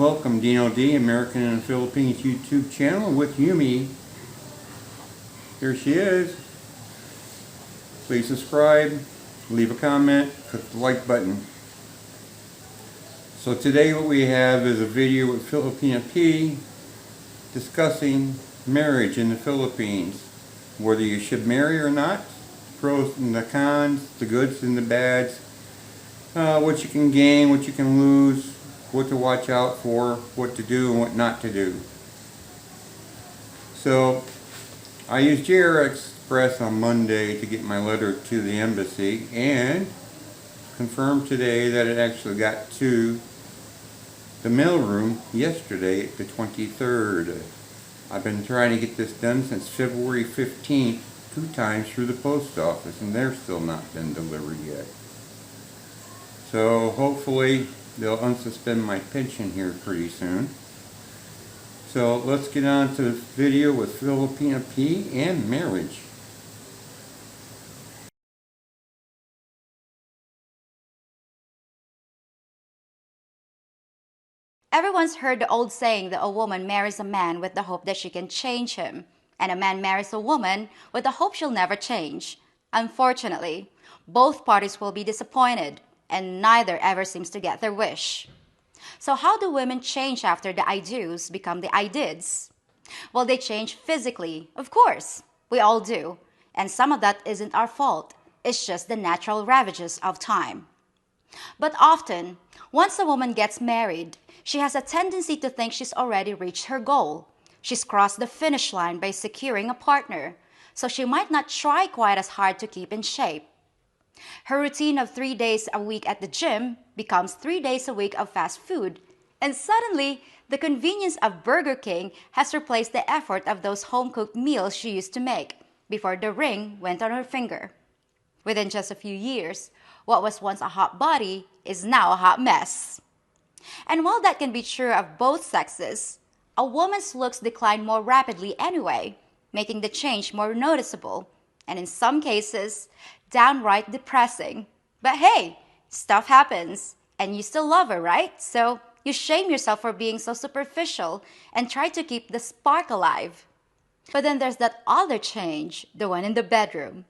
Welcome, Dino D, American and Philippines YouTube channel with Yumi. Here she is. Please subscribe, leave a comment, click the like button. So today what we have is a video with Filipina P discussing marriage in the Philippines. Whether you should marry or not, pros and the cons, the goods and the bads, what you can gain, what you can lose, what to watch out for, what to do and what not to do. So I used JR Express on Monday to get my letter to the embassy and confirmed today that it actually got to the mailroom yesterday, the 23rd. I've been trying to get this done since February 15th, 2 times through the post office, and they're still not been delivered yet. So hopefully they'll unsuspend my pension here pretty soon. So let's get on to the video with Filipina P and marriage. Everyone's heard the old saying that a woman marries a man with the hope that she can change him, and a man marries a woman with the hope she'll never change. Unfortunately, both parties will be disappointed, and neither ever seems to get their wish. So how do women change after the I do's become the I dids? Well, they change physically, of course. We all do. And some of that isn't our fault. It's just the natural ravages of time. But often, once a woman gets married, she has a tendency to think she's already reached her goal. She's crossed the finish line by securing a partner, so she might not try quite as hard to keep in shape. Her routine of 3 days a week at the gym becomes 3 days a week of fast food, and suddenly, the convenience of Burger King has replaced the effort of those home-cooked meals she used to make before the ring went on her finger. Within just a few years, what was once a hot body is now a hot mess. And while that can be true of both sexes, a woman's looks decline more rapidly anyway, making the change more noticeable, and in some cases, downright depressing. But hey, stuff happens, and you still love her, right? So you shame yourself for being so superficial and try to keep the spark alive. But then there's that other change, the one in the bedroom.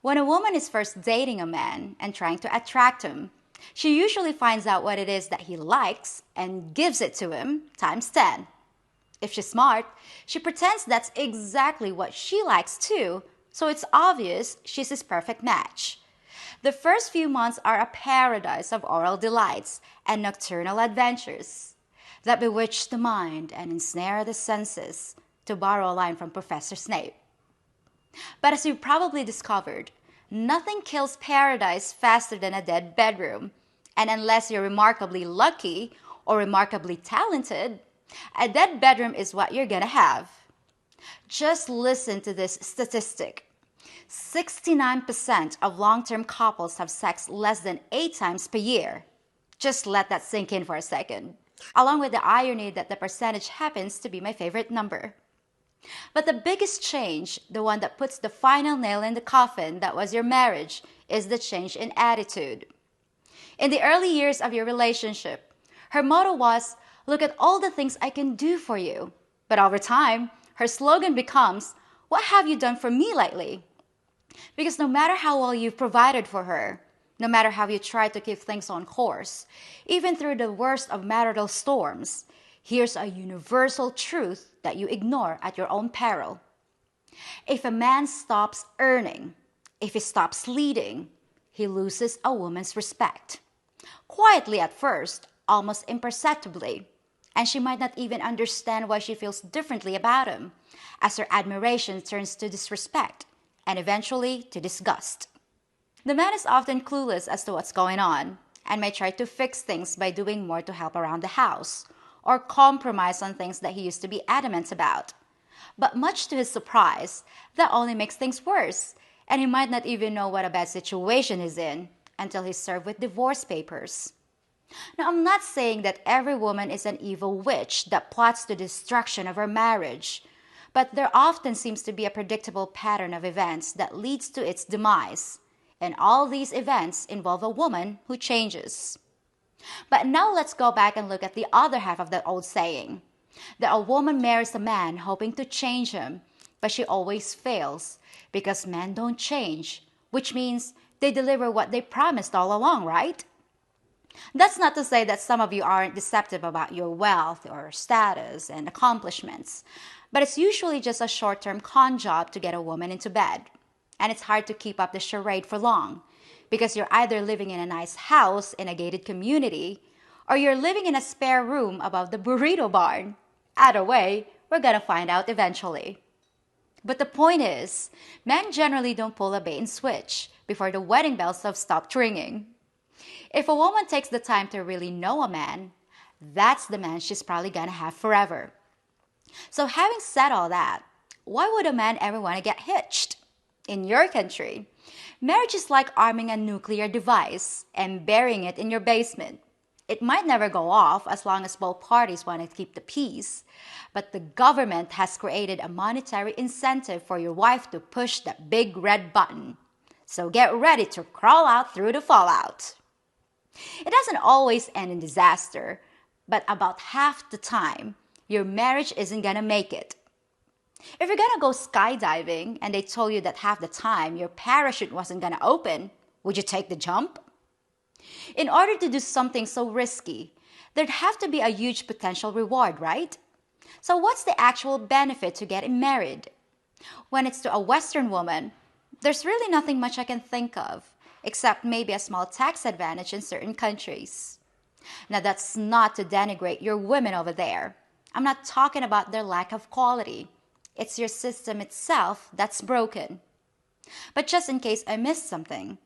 When a woman is first dating a man and trying to attract him, she usually finds out what it is that he likes and gives it to him times 10. If she's smart, she pretends that's exactly what she likes too, so it's obvious she's his perfect match. The first few months are a paradise of oral delights and nocturnal adventures that bewitch the mind and ensnare the senses, to borrow a line from Professor Snape. But as you've probably discovered, nothing kills paradise faster than a dead bedroom. And unless you're remarkably lucky or remarkably talented, a dead bedroom is what you're gonna have. Just listen to this statistic. 69% of long-term couples have sex less than 8 times per year. Just let that sink in for a second. Along with the irony that the percentage happens to be my favorite number. But the biggest change, the one that puts the final nail in the coffin that was your marriage, is the change in attitude. In the early years of your relationship, her motto was, "Look at all the things I can do for you." But over time, her slogan becomes, "What have you done for me lately?" Because no matter how well you've provided for her, no matter how you try to keep things on course, even through the worst of marital storms, here's a universal truth that you ignore at your own peril. If a man stops earning, if he stops leading, he loses a woman's respect. Quietly at first, almost imperceptibly, and she might not even understand why she feels differently about him, as her admiration turns to disrespect, and eventually to disgust. The man is often clueless as to what's going on, and may try to fix things by doing more to help around the house, or compromise on things that he used to be adamant about. But much to his surprise, that only makes things worse, and he might not even know what a bad situation he's in until he's served with divorce papers. Now, I'm not saying that every woman is an evil witch that plots the destruction of her marriage, but there often seems to be a predictable pattern of events that leads to its demise, and all these events involve a woman who changes. But now let's go back and look at the other half of that old saying, that a woman marries a man hoping to change him, but she always fails because men don't change, which means they deliver what they promised all along, right? That's not to say that some of you aren't deceptive about your wealth or status and accomplishments, but it's usually just a short term con job to get a woman into bed. And it's hard to keep up the charade for long because you're either living in a nice house in a gated community or you're living in a spare room above the burrito barn. Either way, we're gonna find out eventually. But the point is, men generally don't pull a bait and switch before the wedding bells have stopped ringing. If a woman takes the time to really know a man, that's the man she's probably gonna have forever. So, having said all that, why would a man ever want to get hitched? In your country, marriage is like arming a nuclear device and burying it in your basement. It might never go off as long as both parties want to keep the peace, but the government has created a monetary incentive for your wife to push that big red button. So get ready to crawl out through the fallout. It doesn't always end in disaster, but about half the time, your marriage isn't gonna make it. If you're gonna go skydiving and they told you that half the time your parachute wasn't gonna open, would you take the jump? In order to do something so risky, there'd have to be a huge potential reward, right? So what's the actual benefit to getting married? When it's to a Western woman, there's really nothing much I can think of, except maybe a small tax advantage in certain countries. Now, that's not to denigrate your women over there. I'm not talking about their lack of quality. It's your system itself that's broken. But just in case I missed something,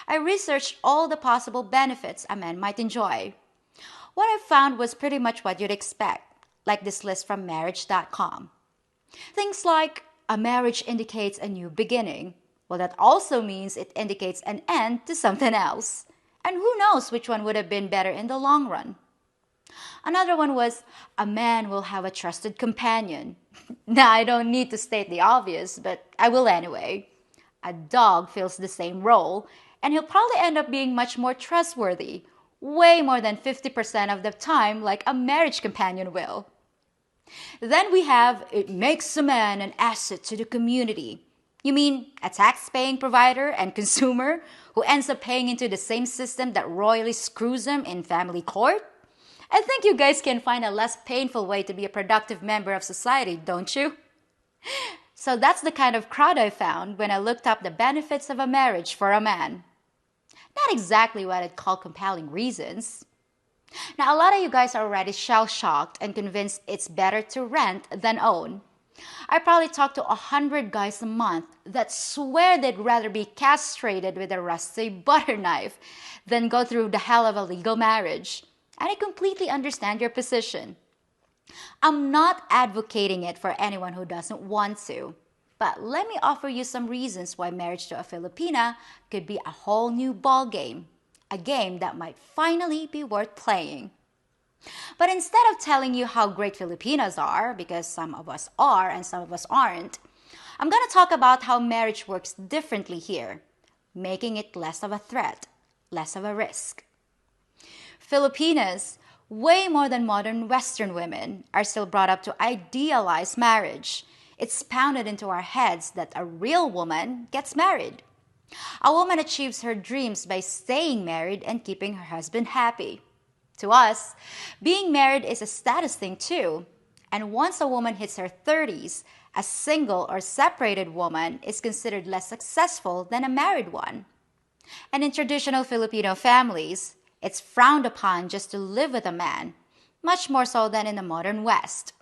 I researched all the possible benefits a man might enjoy. What I found was pretty much what you'd expect, like this list from marriage.com. Things like a marriage indicates a new beginning. Well, that also means it indicates an end to something else. And who knows which one would have been better in the long run. Another one was a man will have a trusted companion. Now, I don't need to state the obvious, but I will anyway. A dog fills the same role, and he'll probably end up being much more trustworthy, way more than 50% of the time, like a marriage companion will. Then we have it makes a man an asset to the community. You mean a tax-paying provider and consumer who ends up paying into the same system that royally screws him in family court? I think you guys can find a less painful way to be a productive member of society, don't you? So that's the kind of crowd I found when I looked up the benefits of a marriage for a man. Not exactly what I'd call compelling reasons. Now, a lot of you guys are already shell-shocked and convinced it's better to rent than own. I probably talk to 100 guys a month that swear they'd rather be castrated with a rusty butter knife than go through the hell of a legal marriage. And I completely understand your position. I'm not advocating it for anyone who doesn't want to. But let me offer you some reasons why marriage to a Filipina could be a whole new ball game. A game that might finally be worth playing. But instead of telling you how great Filipinas are, because some of us are and some of us aren't, I'm going to talk about how marriage works differently here, making it less of a threat, less of a risk. Filipinas, way more than modern Western women, are still brought up to idealize marriage. It's pounded into our heads that a real woman gets married. A woman achieves her dreams by staying married and keeping her husband happy. To us, being married is a status thing too. And once a woman hits her 30s, a single or separated woman is considered less successful than a married one. And in traditional Filipino families, it's frowned upon just to live with a man, much more so than in the modern West.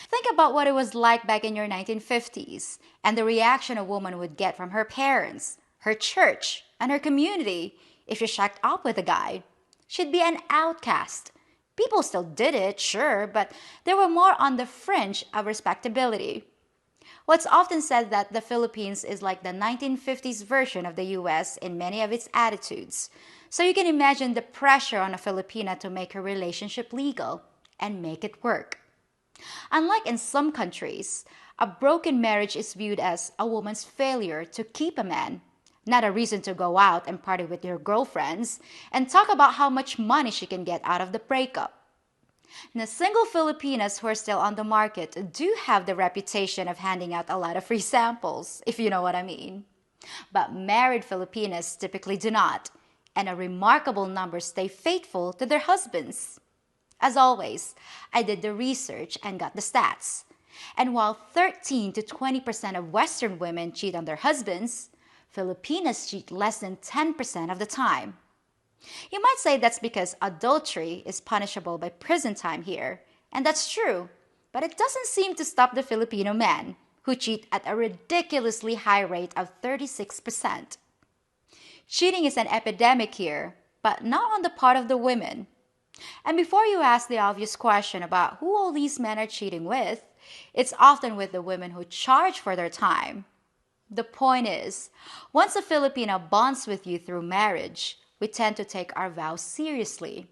Think about what it was like back in your 1950s and the reaction a woman would get from her parents, her church, and her community if she shacked up with a guy. She'd be an outcast. People still did it, sure, but they were more on the fringe of respectability. What's often said that the Philippines is like the 1950s version of the US in many of its attitudes. So you can imagine the pressure on a Filipina to make her relationship legal and make it work. Unlike in some countries, a broken marriage is viewed as a woman's failure to keep a man, not a reason to go out and party with your girlfriends and talk about how much money she can get out of the breakup. Now, single Filipinas who are still on the market do have the reputation of handing out a lot of free samples, if you know what I mean. But married Filipinas typically do not, and a remarkable number stay faithful to their husbands. As always, I did the research and got the stats. And while 13 to 20% of Western women cheat on their husbands, Filipinas cheat less than 10% of the time. You might say that's because adultery is punishable by prison time here, and that's true, but it doesn't seem to stop the Filipino men, who cheat at a ridiculously high rate of 36%. Cheating is an epidemic here, but not on the part of the women. And before you ask the obvious question about who all these men are cheating with, it's often with the women who charge for their time. The point is, once a Filipina bonds with you through marriage, we tend to take our vows seriously.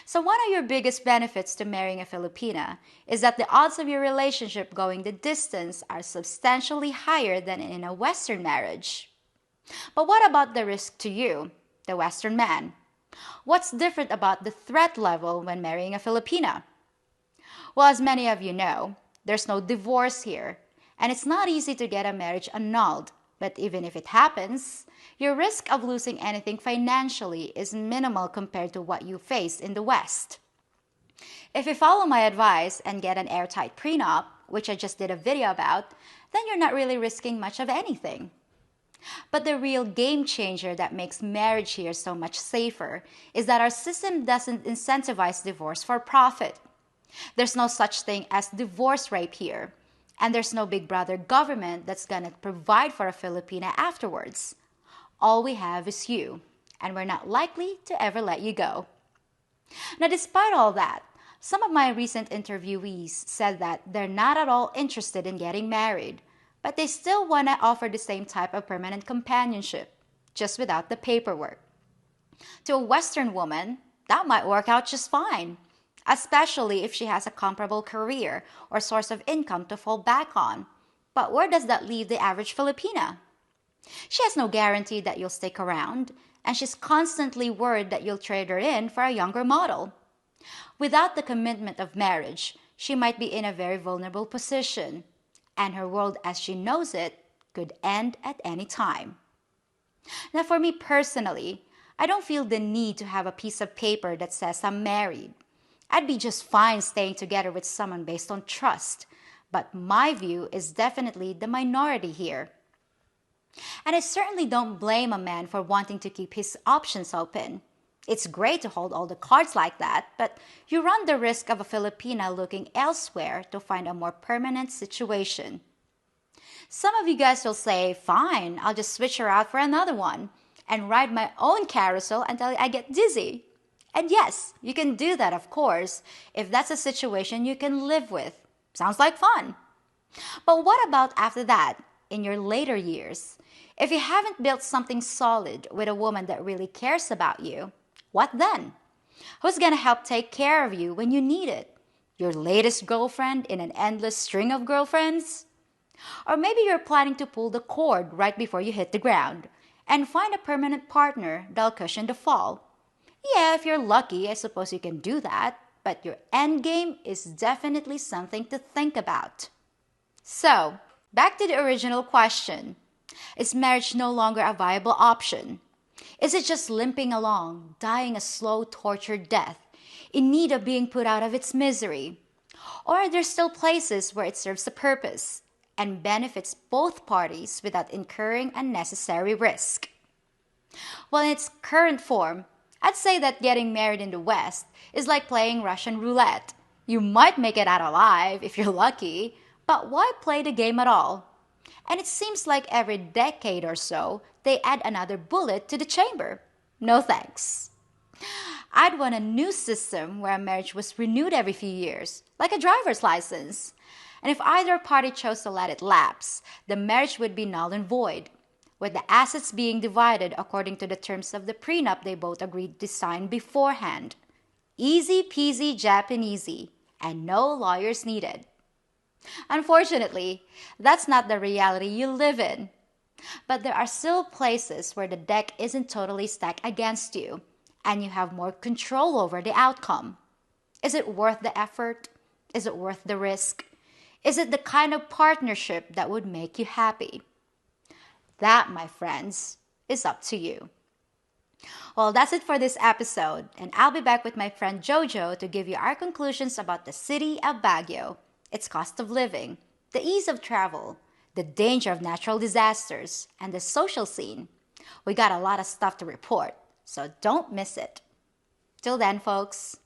So one of your biggest benefits to marrying a Filipina is that the odds of your relationship going the distance are substantially higher than in a Western marriage. But what about the risk to you, the Western man? What's different about the threat level when marrying a Filipina? Well, as many of you know, there's no divorce here, and it's not easy to get a marriage annulled. But even if it happens, your risk of losing anything financially is minimal compared to what you face in the West. If you follow my advice and get an airtight prenup, which I just did a video about, then you're not really risking much of anything. But the real game changer that makes marriage here so much safer is that our system doesn't incentivize divorce for profit. There's no such thing as divorce rape here. And there's no big brother government that's gonna provide for a Filipina afterwards. All we have is you, and we're not likely to ever let you go. Now, despite all that, some of my recent interviewees said that they're not at all interested in getting married, but they still wanna offer the same type of permanent companionship, just without the paperwork. To a Western woman, that might work out just fine, especially if she has a comparable career or source of income to fall back on. But where does that leave the average Filipina? She has no guarantee that you'll stick around, and she's constantly worried that you'll trade her in for a younger model. Without the commitment of marriage, she might be in a very vulnerable position, and her world as she knows it could end at any time. Now, for me personally, I don't feel the need to have a piece of paper that says I'm married. I'd be just fine staying together with someone based on trust, but my view is definitely the minority here. And I certainly don't blame a man for wanting to keep his options open. It's great to hold all the cards like that, but you run the risk of a Filipina looking elsewhere to find a more permanent situation. Some of you guys will say, fine, I'll just switch her out for another one and ride my own carousel until I get dizzy. And yes, you can do that, of course, if that's a situation you can live with. Sounds like fun. But what about after that, in your later years? If you haven't built something solid with a woman that really cares about you, what then? Who's gonna help take care of you when you need it? Your latest girlfriend in an endless string of girlfriends? Or maybe you're planning to pull the cord right before you hit the ground and find a permanent partner that'll cushion the fall. Yeah, if you're lucky, I suppose you can do that, but your end game is definitely something to think about. So, back to the original question. Is marriage no longer a viable option? Is it just limping along, dying a slow, tortured death, in need of being put out of its misery? Or are there still places where it serves a purpose and benefits both parties without incurring unnecessary risk? Well, in its current form, I'd say that getting married in the West is like playing Russian roulette. You might make it out alive if you're lucky, but why play the game at all? And it seems like every decade or so, they add another bullet to the chamber. No thanks. I'd want a new system where a marriage was renewed every few years, like a driver's license. And if either party chose to let it lapse, the marriage would be null and void, with the assets being divided according to the terms of the prenup they both agreed to sign beforehand. Easy peasy Japanesey, and no lawyers needed. Unfortunately, that's not the reality you live in. But there are still places where the deck isn't totally stacked against you, and you have more control over the outcome. Is it worth the effort? Is it worth the risk? Is it the kind of partnership that would make you happy? That, my friends, is up to you. Well, that's it for this episode, and I'll be back with my friend Jojo to give you our conclusions about the city of Baguio, its cost of living, the ease of travel, the danger of natural disasters, and the social scene. We got a lot of stuff to report, so don't miss it. Till then, folks.